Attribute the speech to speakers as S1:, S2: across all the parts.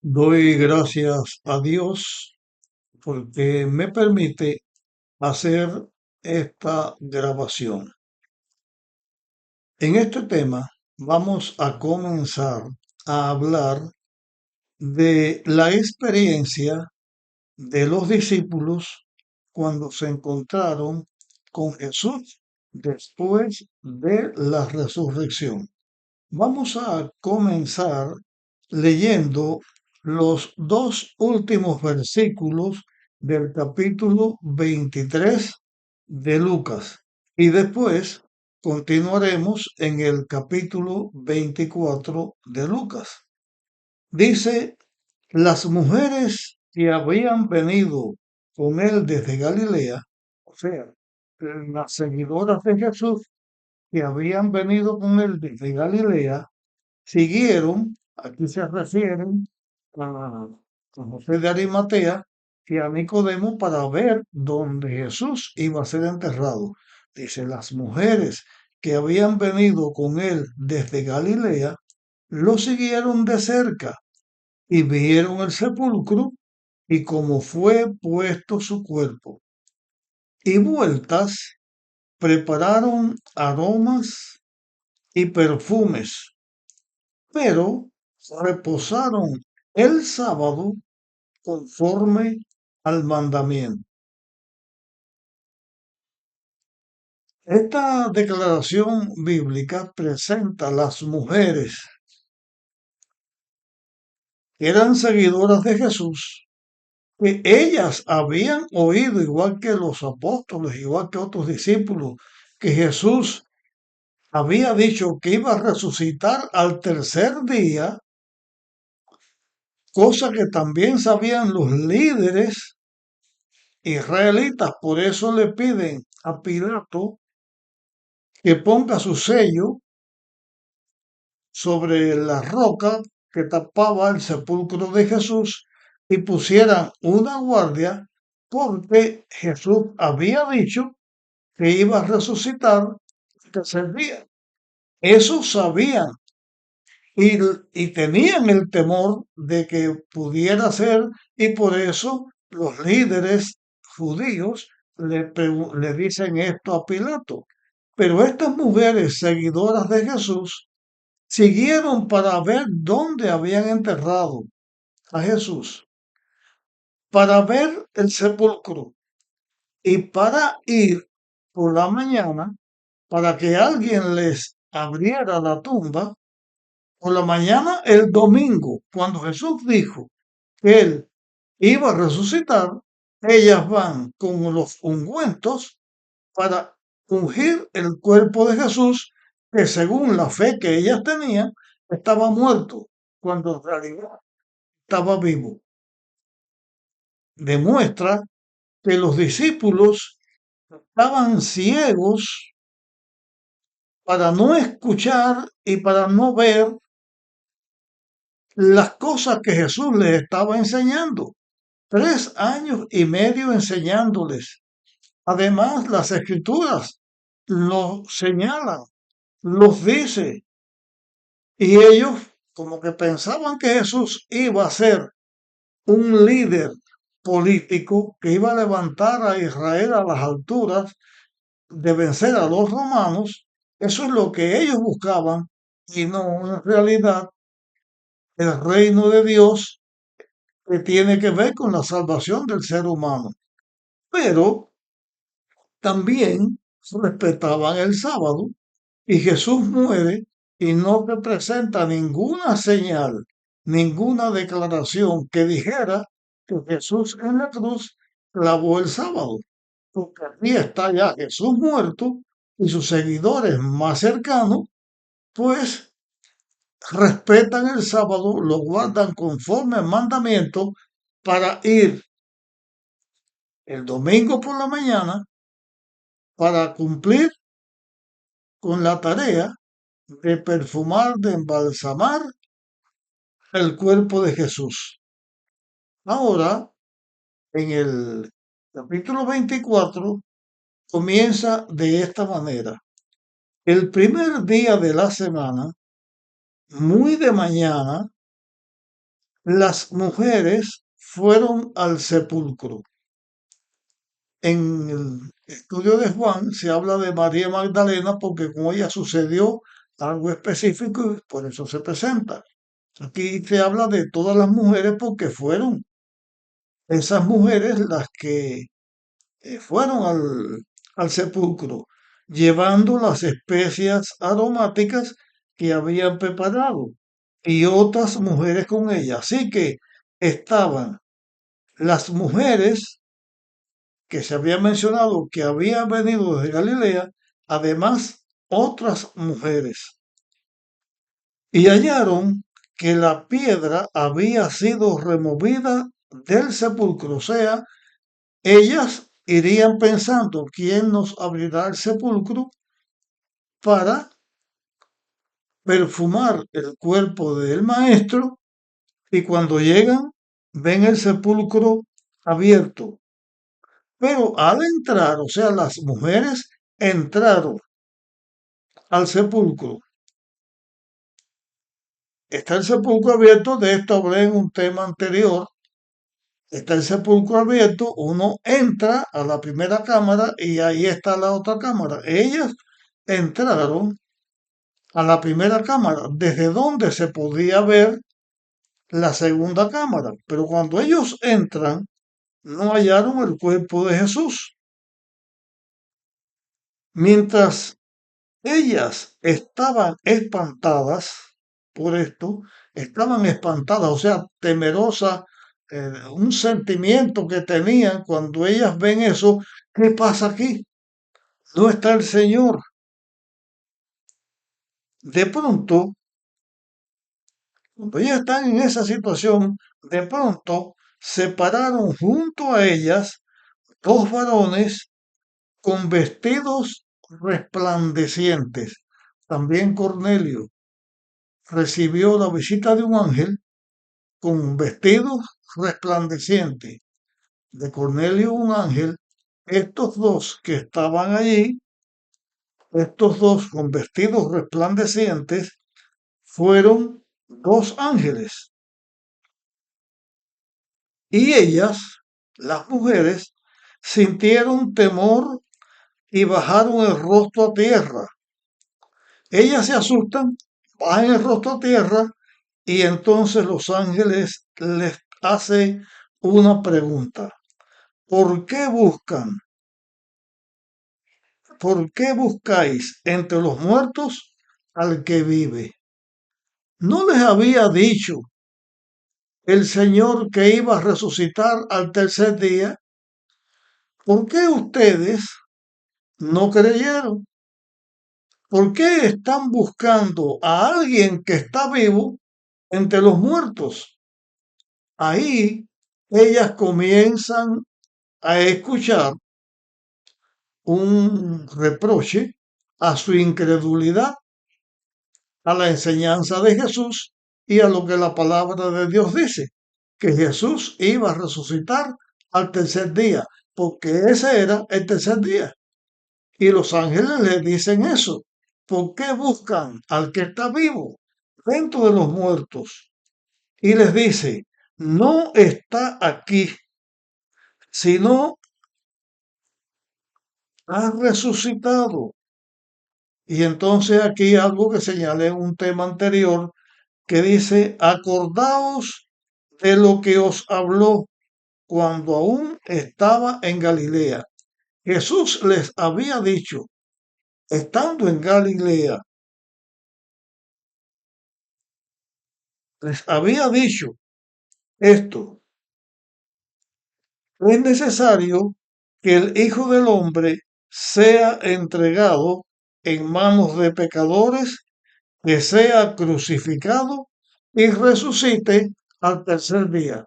S1: Doy gracias a Dios porque me permite hacer esta grabación. En este tema vamos a comenzar a hablar de la experiencia de los discípulos cuando se encontraron con Jesús después de la resurrección. Vamos a comenzar leyendo los dos últimos versículos del capítulo 23 de Lucas y después continuaremos en el capítulo 24 de Lucas. Dice, las mujeres que habían venido con él desde Galilea, o sea, las seguidoras de Jesús que habían venido con él desde Galilea, siguieron, aquí se refieren a José de Arimatea y a Nicodemo para ver dónde Jesús iba a ser enterrado. Dice, las mujeres que habían venido con él desde Galilea lo siguieron de cerca y vieron el sepulcro y cómo fue puesto su cuerpo. Y vueltas prepararon aromas y perfumes, pero reposaron el sábado conforme al mandamiento. Esta declaración bíblica presenta a las mujeres que eran seguidoras de Jesús, que ellas habían oído, igual que los apóstoles, igual que otros discípulos, que Jesús había dicho que iba a resucitar al tercer día, cosa que también sabían los líderes israelitas. Por eso le piden a Pilato que ponga su sello sobre la roca que tapaba el sepulcro de Jesús y pusieran una guardia porque Jesús había dicho que iba a resucitar el tercer día. Eso sabían y, y tenían el temor de que pudiera ser, y por eso los líderes judíos le dicen esto a Pilato. Pero estas mujeres seguidoras de Jesús siguieron para ver dónde habían enterrado a Jesús, para ver el sepulcro y para ir por la mañana para que alguien les abriera la tumba. Por la mañana el domingo, cuando Jesús dijo que él iba a resucitar, ellas van con los ungüentos para ungir el cuerpo de Jesús, que según la fe que ellas tenían, estaba muerto, cuando en realidad estaba vivo. Demuestra que los discípulos estaban ciegos para no escuchar y para no ver las cosas que Jesús les estaba enseñando. 3 años y medio enseñándoles. Además, las escrituras lo señalan, los dice, y ellos como que pensaban que Jesús iba a ser un líder político que iba a levantar a Israel a las alturas de vencer a los romanos. Eso es lo que ellos buscaban y no en realidad el reino de Dios, que tiene que ver con la salvación del ser humano. Pero también respetaban el sábado y Jesús muere y no representa ninguna señal, ninguna declaración que dijera que Jesús en la cruz clavó el sábado, porque aquí está ya Jesús muerto y sus seguidores más cercanos, pues respetan el sábado, lo guardan conforme al mandamiento para ir el domingo por la mañana para cumplir con la tarea de perfumar, de embalsamar el cuerpo de Jesús. Ahora, en el capítulo 24, comienza de esta manera. El primer día de la semana, muy de mañana, las mujeres fueron al sepulcro. En el estudio de Juan se habla de María Magdalena porque con ella sucedió algo específico y por eso se presenta. Aquí se habla de todas las mujeres porque fueron esas mujeres las que fueron al sepulcro llevando las especias aromáticas que habían preparado y otras mujeres con ellas. Así que estaban las mujeres que se había mencionado que habían venido de Galilea, además otras mujeres, y hallaron que la piedra había sido removida del sepulcro, o sea, ellas irían pensando quién nos abrirá el sepulcro para perfumar el cuerpo del maestro y cuando llegan ven el sepulcro abierto. Pero al entrar, o sea, las mujeres entraron al sepulcro. Está el sepulcro abierto, de esto hablé en un tema anterior. Está el sepulcro abierto, uno entra a la primera cámara y ahí está la otra cámara. Ellas entraron a la primera cámara, desde donde se podía ver la segunda cámara. Pero cuando ellos entran, no hallaron el cuerpo de Jesús. Mientras ellas estaban espantadas por esto, estaban espantadas, o sea, temerosas, un sentimiento que tenían cuando ellas ven eso. ¿Qué pasa aquí? No está el Señor. De pronto, cuando ellas están en esa situación, de pronto se pararon junto a ellas dos varones con vestidos resplandecientes. También Cornelio recibió la visita de un ángel con vestidos resplandecientes. De Cornelio un ángel, estos dos que estaban allí, estos dos con vestidos resplandecientes, fueron dos ángeles. Y ellas, las mujeres, sintieron temor y bajaron el rostro a tierra. Ellas se asustan, bajan el rostro a tierra y entonces los ángeles les hacen una pregunta. ¿Por qué buscan? ¿Por qué buscáis entre los muertos al que vive? ¿No les había dicho el Señor que iba a resucitar al tercer día? ¿Por qué ustedes no creyeron? ¿Por qué están buscando a alguien que está vivo entre los muertos? Ahí ellas comienzan a escuchar un reproche a su incredulidad, a la enseñanza de Jesús y a lo que la palabra de Dios dice, que Jesús iba a resucitar al tercer día, porque ese era el tercer día. Y los ángeles le dicen eso. ¿Por qué buscan al que está vivo dentro de los muertos? Y les dice, no está aquí, sino ha resucitado. Y entonces aquí algo que señalé en un tema anterior, que dice, acordaos de lo que os habló cuando aún estaba en Galilea. Jesús les había dicho, estando en Galilea, les había dicho esto, es necesario que el Hijo del Hombre sea entregado en manos de pecadores, que sea crucificado y resucite al tercer día.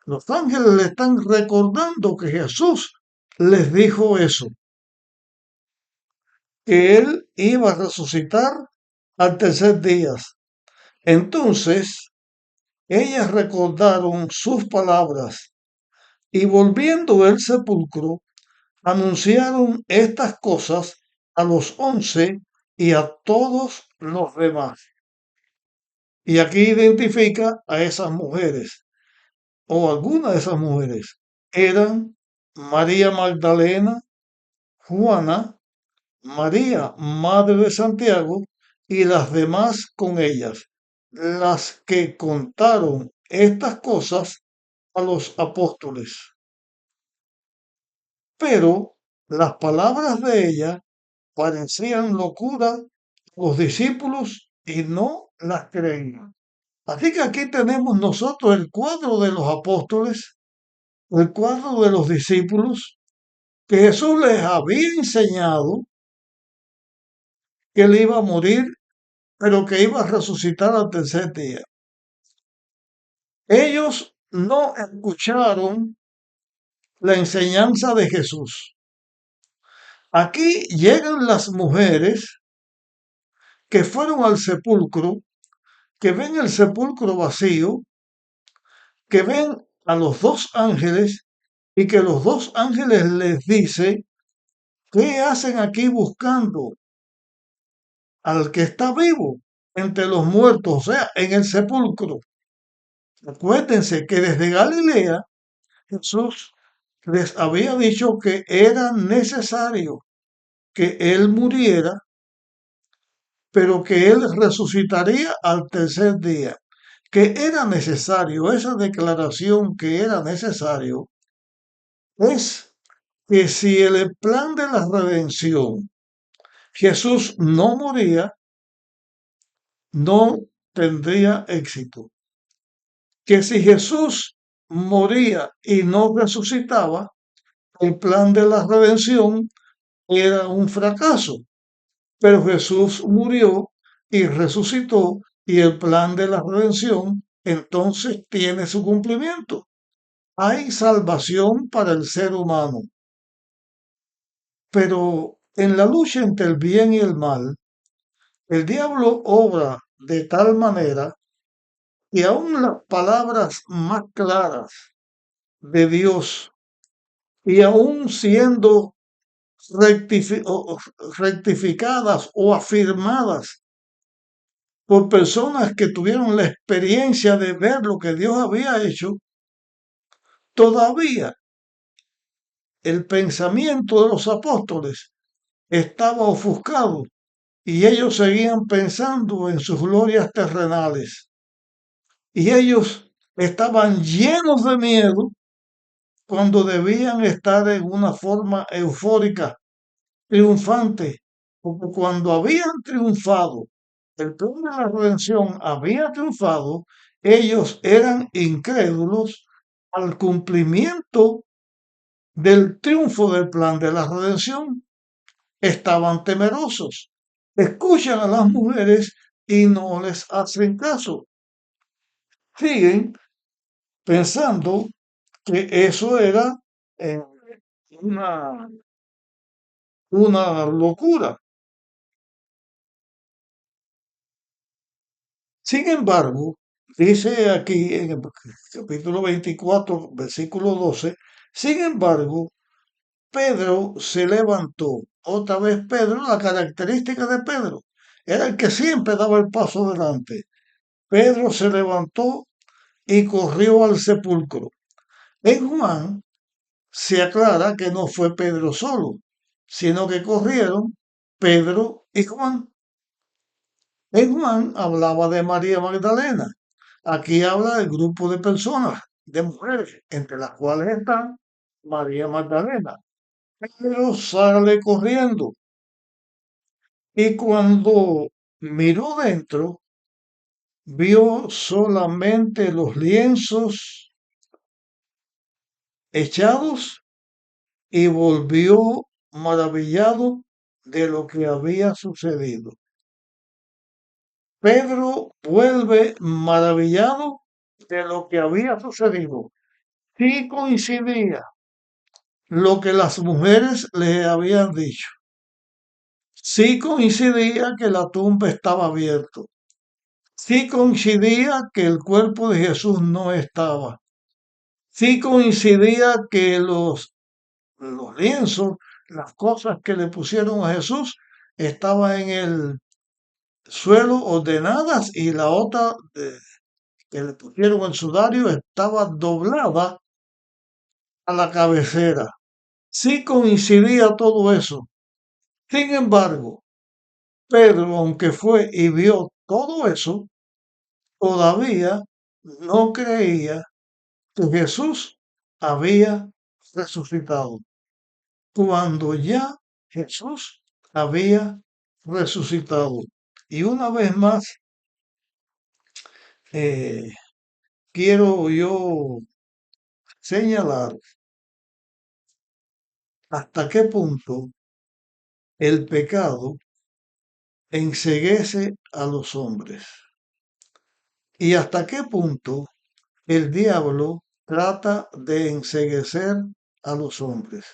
S1: Los ángeles le están recordando que Jesús les dijo eso, que él iba a resucitar al tercer día. Entonces, ellas recordaron sus palabras y volviendo del sepulcro, anunciaron estas cosas a los 11 y a todos los demás. Y aquí identifica a esas mujeres, o algunas de esas mujeres. Eran María Magdalena, Juana, María, madre de Santiago, y las demás con ellas, las que contaron estas cosas a los apóstoles. Pero las palabras de ella parecían locura a los discípulos y no las creían. Así que aquí tenemos nosotros el cuadro de los apóstoles, el cuadro de los discípulos, que Jesús les había enseñado que él iba a morir, pero que iba a resucitar al tercer día. Ellos no escucharon la enseñanza de Jesús. Aquí llegan las mujeres que fueron al sepulcro, que ven el sepulcro vacío, que ven a los dos ángeles y que los dos ángeles les dicen, ¿qué hacen aquí buscando al que está vivo entre los muertos, o sea, en el sepulcro? Acuérdense que desde Galilea Jesús les había dicho que era necesario que Él muriera, pero que Él resucitaría al tercer día. Que era necesario, esa declaración que era necesario, es que si el plan de la redención Jesús no moría, no tendría éxito. Que si Jesús moría y no resucitaba, el plan de la redención era un fracaso. Pero Jesús murió y resucitó y el plan de la redención entonces tiene su cumplimiento. Hay salvación para el ser humano. Pero en la lucha entre el bien y el mal, el diablo obra de tal manera que aún las palabras más claras de Dios y aún siendo rectificadas o afirmadas por personas que tuvieron la experiencia de ver lo que Dios había hecho, todavía el pensamiento de los apóstoles estaba ofuscado y ellos seguían pensando en sus glorias terrenales. Y ellos estaban llenos de miedo cuando debían estar en una forma eufórica, triunfante, porque cuando habían triunfado, el plan de la redención había triunfado, ellos eran incrédulos al cumplimiento del triunfo del plan de la redención. Estaban temerosos, escuchan a las mujeres y no les hacen caso. Siguen pensando que eso era eh, una, una locura. Sin embargo, dice aquí en el capítulo 24, versículo 12, sin embargo, Pedro se levantó. Otra vez Pedro, la característica de Pedro, era el que siempre daba el paso adelante. Pedro se levantó y corrió al sepulcro. En Juan se aclara que no fue Pedro solo, sino que corrieron Pedro y Juan. En Juan hablaba de María Magdalena. Aquí habla del grupo de personas, de mujeres, entre las cuales está María Magdalena. Pedro sale corriendo y cuando miró dentro, vio solamente los lienzos echados y volvió maravillado de lo que había sucedido. Pedro vuelve maravillado de lo que había sucedido. Sí coincidía lo que las mujeres le habían dicho. Sí coincidía que la tumba estaba abierta. Sí coincidía que el cuerpo de Jesús no estaba. Sí coincidía que los lienzos, las cosas que le pusieron a Jesús, estaban en el suelo ordenadas y la otra que le pusieron el sudario estaba doblada a la cabecera. Sí coincidía todo eso. Sin embargo, Pedro, aunque fue y vio todo eso, todavía no creía que Jesús había resucitado. Cuando ya Jesús había resucitado. Y una vez más, eh, quiero yo señalar hasta qué punto el pecado enceguece a los hombres y hasta qué punto el diablo trata de enceguecer a los hombres.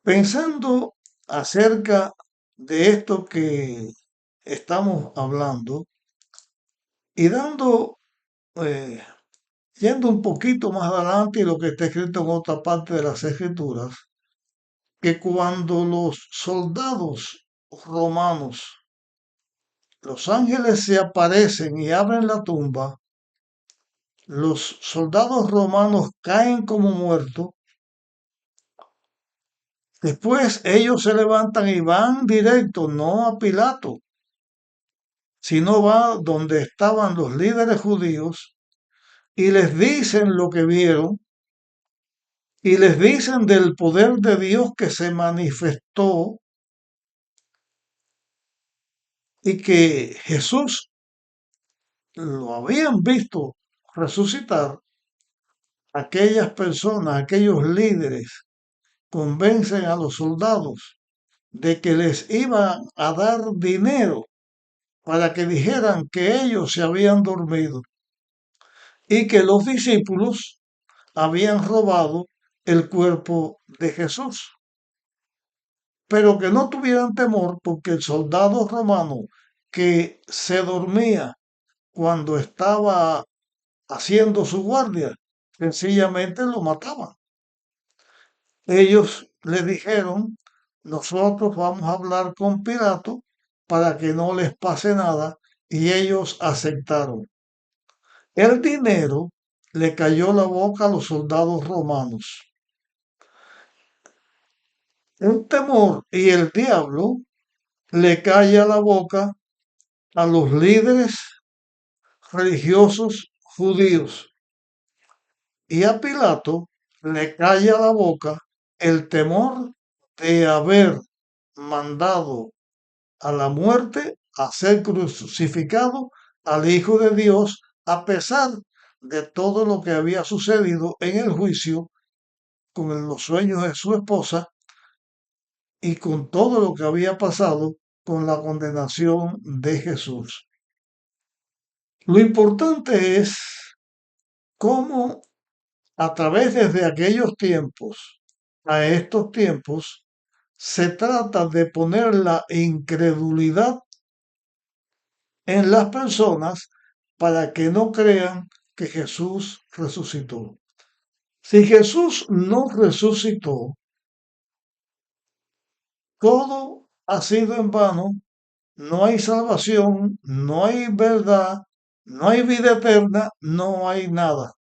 S1: Pensando acerca de esto que estamos hablando y eh, yendo un poquito más adelante y lo que está escrito en otra parte de las escrituras, que cuando los soldados romanos, los ángeles se aparecen y abren la tumba, los soldados romanos caen como muertos. Después ellos se levantan y van directo, no a Pilato, sino va donde estaban los líderes judíos y les dicen lo que vieron y les dicen del poder de Dios que se manifestó y que Jesús lo habían visto resucitar. Aquellas personas, aquellos líderes, convencen a los soldados de que les iban a dar dinero para que dijeran que ellos se habían dormido y que los discípulos habían robado el cuerpo de Jesús, pero que no tuvieran temor porque el soldado romano que se dormía cuando estaba haciendo su guardia, sencillamente lo mataban. Ellos le dijeron, nosotros vamos a hablar con Pilato para que no les pase nada, y ellos aceptaron. El dinero le cayó la boca a los soldados romanos. El temor y el diablo le calla la boca a los líderes religiosos judíos. Y a Pilato le calla la boca el temor de haber mandado a la muerte, a ser crucificado al Hijo de Dios, a pesar de todo lo que había sucedido en el juicio con los sueños de su esposa y con todo lo que había pasado con la condenación de Jesús. Lo importante es cómo a través desde aquellos tiempos a estos tiempos se trata de poner la incredulidad en las personas para que no crean que Jesús resucitó. Si Jesús no resucitó, todo ha sido en vano, no hay salvación, no hay verdad, no hay vida eterna, no hay nada.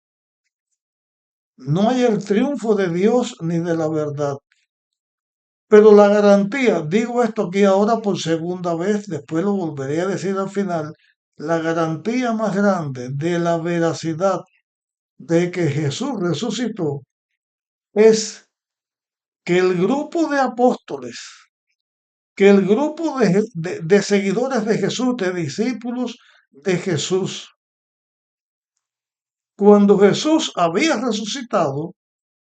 S1: No hay el triunfo de Dios ni de la verdad. Pero la garantía, digo esto aquí ahora por segunda vez, después lo volveré a decir al final, la garantía más grande de la veracidad de que Jesús resucitó es que el grupo de apóstoles, que el grupo de seguidores de Jesús, de discípulos de Jesús, cuando Jesús había resucitado,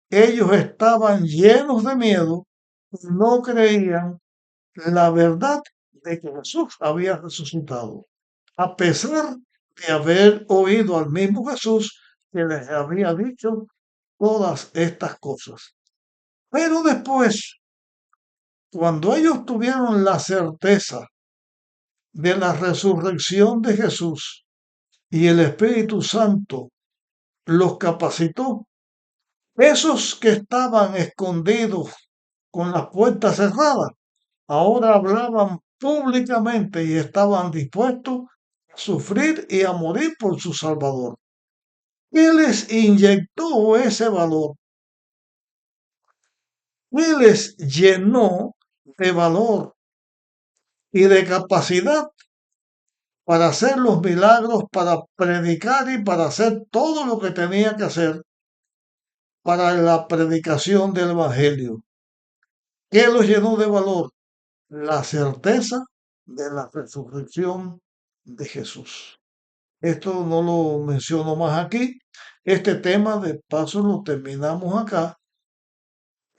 S1: ellos estaban llenos de miedo y no creían la verdad de que Jesús había resucitado, a pesar de haber oído al mismo Jesús que les había dicho todas estas cosas. Pero después, cuando ellos tuvieron la certeza de la resurrección de Jesús y el Espíritu Santo los capacitó, esos que estaban escondidos con las puertas cerradas, ahora hablaban públicamente y estaban dispuestos a sufrir y a morir por su Salvador. ¿Qué les inyectó ese valor? ¿Qué les llenó de valor y de capacidad para hacer los milagros, para predicar y para hacer todo lo que tenía que hacer para la predicación del Evangelio? ¿Qué los llenó de valor? La certeza de la resurrección de Jesús. Esto no lo menciono más aquí. Este tema de paso lo terminamos acá.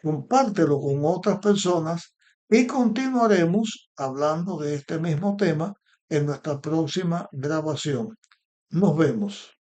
S1: Compártelo con otras personas y continuaremos hablando de este mismo tema en nuestra próxima grabación. Nos vemos.